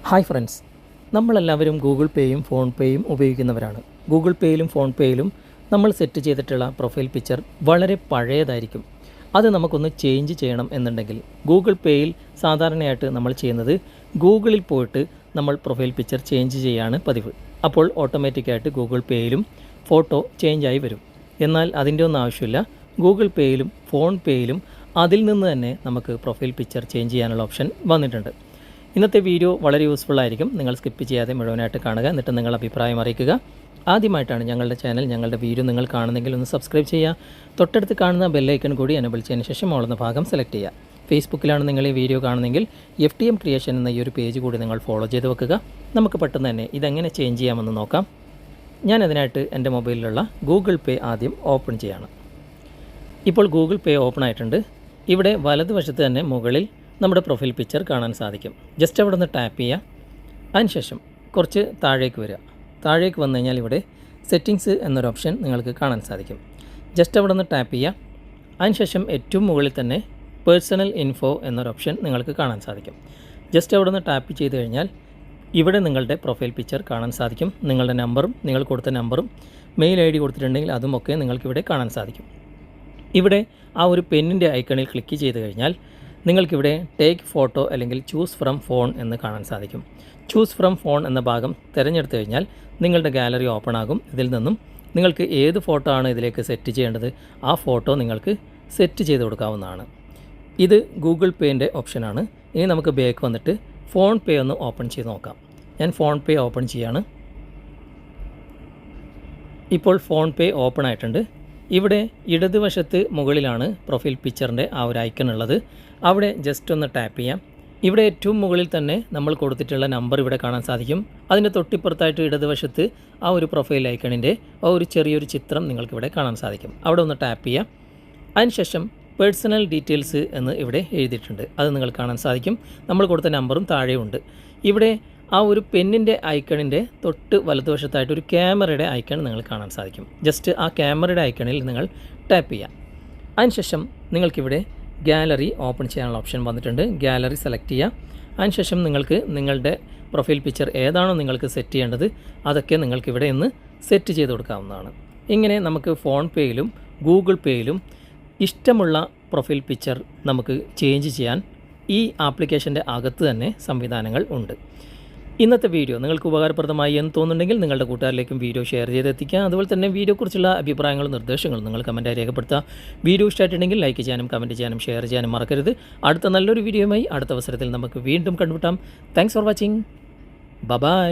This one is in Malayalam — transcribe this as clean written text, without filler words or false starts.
ഹായ് ഫ്രണ്ട്സ്, നമ്മളെല്ലാവരും ഗൂഗിൾ പേയും ഫോൺ പേയും ഉപയോഗിക്കുന്നവരാണ്. ഗൂഗിൾ പേയിലും ഫോൺ പേയിലും നമ്മൾ സെറ്റ് ചെയ്തിട്ടുള്ള പ്രൊഫൈൽ പിക്ചർ വളരെ പഴയതായിരിക്കും. അത് നമുക്കൊന്ന് ചേഞ്ച് ചെയ്യണം എന്നുണ്ടെങ്കിൽ ഗൂഗിൾ പേയിൽ സാധാരണയായിട്ട് നമ്മൾ ചെയ്യുന്നത് ഗൂഗിളിൽ പോയിട്ട് നമ്മൾ പ്രൊഫൈൽ പിക്ചർ ചേഞ്ച് ചെയ്യുകയാണ് പതിവ്. അപ്പോൾ ഓട്ടോമാറ്റിക്കായിട്ട് ഗൂഗിൾ പേയിലും ഫോട്ടോ ചേഞ്ച് ആയി വരും. എന്നാൽ അതിൻ്റെ ഒന്നും ആവശ്യമില്ല. ഗൂഗിൾ പേയിലും ഫോൺ പേയിലും അതിൽ നിന്ന് തന്നെ നമുക്ക് പ്രൊഫൈൽ പിക്ചർ ചേഞ്ച് ചെയ്യാനുള്ള ഓപ്ഷൻ വന്നിട്ടുണ്ട്. ഇന്നത്തെ വീഡിയോ വളരെ യൂസ്ഫുൾ ആയിരിക്കും. നിങ്ങൾ സ്കിപ്പ് ചെയ്യാതെ മുഴുവനായിട്ട് കാണുക, എന്നിട്ട് നിങ്ങളുടെ അഭിപ്രായം അറിയിക്കുക. ആദ്യമായിട്ടാണ് ഞങ്ങളുടെ ചാനൽ, ഞങ്ങളുടെ വീഡിയോ നിങ്ങൾ കാണുന്നെങ്കിൽ ഒന്ന് സബ്സ്ക്രൈബ് ചെയ്യുക. തൊട്ടടുത്ത് കാണുന്ന ബെല്ലൈക്കൺ കൂടി എനേബിൾ ചെയ്തതിന് ശേഷം ഓളുന്ന ഭാഗം സെലക്ട് ചെയ്യുക. ഫേസ്ബുക്കിലാണ് നിങ്ങൾ ഈ വീഡിയോ കാണുന്നെങ്കിൽ FTM ക്രിയേഷൻ എന്ന ഈ ഒരു പേജ് കൂടി നിങ്ങൾ ഫോളോ ചെയ്ത് വെക്കുക. നമുക്ക് പെട്ടെന്ന് തന്നെ ഇതെങ്ങനെ ചേഞ്ച് ചെയ്യാമെന്ന് നോക്കാം. ഞാനതിനായിട്ട് എൻ്റെ മൊബൈലിലുള്ള ഗൂഗിൾ പേ ആദ്യം ഓപ്പൺ ചെയ്യാണ്. ഇപ്പോൾ ഗൂഗിൾ പേ ഓപ്പൺ ആയിട്ടുണ്ട്. ഇവിടെ വലതുവശത്ത് തന്നെ മുകളിൽ നമ്മുടെ പ്രൊഫൈൽ പിക്ചർ കാണാൻ സാധിക്കും. ജസ്റ്റ് അവിടെ നിന്ന് ടാപ്പ് ചെയ്യുക. അതിനുശേഷം കുറച്ച് താഴേക്ക് വരിക. താഴേക്ക് വന്നു കഴിഞ്ഞാൽ ഇവിടെ സെറ്റിങ്സ് എന്നൊരു ഓപ്ഷൻ നിങ്ങൾക്ക് കാണാൻ സാധിക്കും. ജസ്റ്റ് അവിടെ നിന്ന് ടാപ്പ് ചെയ്യുക. അതിനുശേഷം ഏറ്റവും മുകളിൽ തന്നെ പേഴ്സണൽ ഇൻഫോ എന്നൊരു ഓപ്ഷൻ നിങ്ങൾക്ക് കാണാൻ സാധിക്കും. ജസ്റ്റ് അവിടെ നിന്ന് ടാപ്പ് ചെയ്ത് കഴിഞ്ഞാൽ ഇവിടെ നിങ്ങളുടെ പ്രൊഫൈൽ പിക്ചർ കാണാൻ സാധിക്കും. നിങ്ങളുടെ നമ്പറും നിങ്ങൾ കൊടുത്ത നമ്പറും മെയിൽ ID കൊടുത്തിട്ടുണ്ടെങ്കിൽ അതുമൊക്കെ നിങ്ങൾക്കിവിടെ കാണാൻ സാധിക്കും. ഇവിടെ ആ ഒരു പെന്നിൻ്റെ ഐക്കണിൽ ക്ലിക്ക് ചെയ്ത് കഴിഞ്ഞാൽ നിങ്ങൾക്കിവിടെ ടേക്ക് ഫോട്ടോ അല്ലെങ്കിൽ ചൂസ് ഫ്രം ഫോൺ എന്ന് കാണാൻ സാധിക്കും. ചൂസ് ഫ്രം ഫോൺ എന്ന ഭാഗം തിരഞ്ഞെടുത്തു കഴിഞ്ഞാൽ നിങ്ങളുടെ ഗാലറി ഓപ്പൺ ആകും. ഇതിൽ നിന്നും നിങ്ങൾക്ക് ഏത് ഫോട്ടോ ആണ് ഇതിലേക്ക് സെറ്റ് ചെയ്യേണ്ടത് ആ ഫോട്ടോ നിങ്ങൾക്ക് സെറ്റ് ചെയ്ത് കൊടുക്കാവുന്നതാണ്. ഇത് ഗൂഗിൾ പേൻ്റെ ഓപ്ഷനാണ്. ഇനി നമുക്ക് ബാക്ക് വന്നിട്ട് ഫോൺ പേ ഒന്ന് ഓപ്പൺ ചെയ്ത് നോക്കാം. ഞാൻ ഫോൺ പേ ഓപ്പൺ ചെയ്യാണ്. ഇപ്പോൾ ഫോൺ പേ ഓപ്പൺ ആയിട്ടുണ്ട്. ഇവിടെ ഇടതുവശത്ത് മുകളിലാണ് പ്രൊഫൈൽ പിക്ചറിൻ്റെ ആ ഒരു ഐക്കൺ ഉള്ളത്. അവിടെ ജസ്റ്റ് ഒന്ന് ടാപ്പ് ചെയ്യാം. ഇവിടെ ഏറ്റവും മുകളിൽ തന്നെ നമ്മൾ കൊടുത്തിട്ടുള്ള നമ്പർ ഇവിടെ കാണാൻ സാധിക്കും. അതിൻ്റെ തൊട്ടിപ്പുറത്തായിട്ട് ഇടതുവശത്ത് ആ ഒരു പ്രൊഫൈൽ ഐക്കണിൻ്റെ ആ ഒരു ചെറിയൊരു ചിത്രം നിങ്ങൾക്കിവിടെ കാണാൻ സാധിക്കും. അവിടെ ഒന്ന് ടാപ്പ് ചെയ്യാം. അതിനുശേഷം പേഴ്സണൽ ഡീറ്റെയിൽസ് എന്ന് ഇവിടെ എഴുതിയിട്ടുണ്ട്. അത് നിങ്ങൾ കാണാൻ സാധിക്കും. നമ്മൾ കൊടുത്ത നമ്പറും താഴെയുണ്ട്. ഇവിടെ ആ ഒരു പെന്നിൻ്റെ ഐക്കണിൻ്റെ തൊട്ട് വലതുവശത്തായിട്ട് ഒരു ക്യാമറയുടെ ഐക്കൺ നിങ്ങൾ കാണാൻ സാധിക്കും. ജസ്റ്റ് ആ ക്യാമറയുടെ ഐക്കണിൽ നിങ്ങൾ ടാപ്പ് ചെയ്യാം. അതിനുശേഷം നിങ്ങൾക്കിവിടെ ഗാലറി ഓപ്പൺ ചെയ്യാനുള്ള ഓപ്ഷൻ വന്നിട്ടുണ്ട്. ഗാലറി സെലക്ട് ചെയ്യുക. അതിനുശേഷം നിങ്ങൾക്ക് നിങ്ങളുടെ പ്രൊഫൈൽ പിക്ചർ ഏതാണോ നിങ്ങൾക്ക് സെറ്റ് ചെയ്യേണ്ടത് അതൊക്കെ നിങ്ങൾക്കിവിടെ നിന്ന് സെറ്റ് ചെയ്ത് കൊടുക്കാവുന്നതാണ്. ഇങ്ങനെ നമുക്ക് ഫോൺ പേയിലും ഗൂഗിൾ പേയിലും ഇഷ്ടമുള്ള പ്രൊഫൈൽ പിക്ചർ നമുക്ക് ചേഞ്ച് ചെയ്യാൻ ഈ ആപ്ലിക്കേഷൻ്റെ അകത്ത് തന്നെ സംവിധാനങ്ങൾ ഉണ്ട്. ഇന്നത്തെ വീഡിയോ നിങ്ങൾക്ക് ഉപകാരപ്രദമായി എന്ന് തോന്നുന്നുണ്ടെങ്കിൽ നിങ്ങളുടെ കൂട്ടുകാരിലേക്കും വീഡിയോ ഷെയർ ചെയ്തെത്തിക്കുക. അതുപോലെ തന്നെ വീഡിയോയെക്കുറിച്ചുള്ള അഭിപ്രായങ്ങളും നിർദ്ദേശങ്ങളും നിങ്ങൾ കമൻറ്റായി രേഖപ്പെടുത്തുക. വീഡിയോ ഇഷ്ടമായിട്ടുണ്ടെങ്കിൽ ലൈക്ക് ചെയ്യാനും കമൻറ്റ് ചെയ്യാനും ഷെയർ ചെയ്യാനും മറക്കരുത്. അടുത്ത നല്ലൊരു വീഡിയോയുമായി അടുത്ത അവസരത്തിൽ നമുക്ക് വീണ്ടും കണ്ടുമുട്ടാം. Thanks for watching. ബൈ.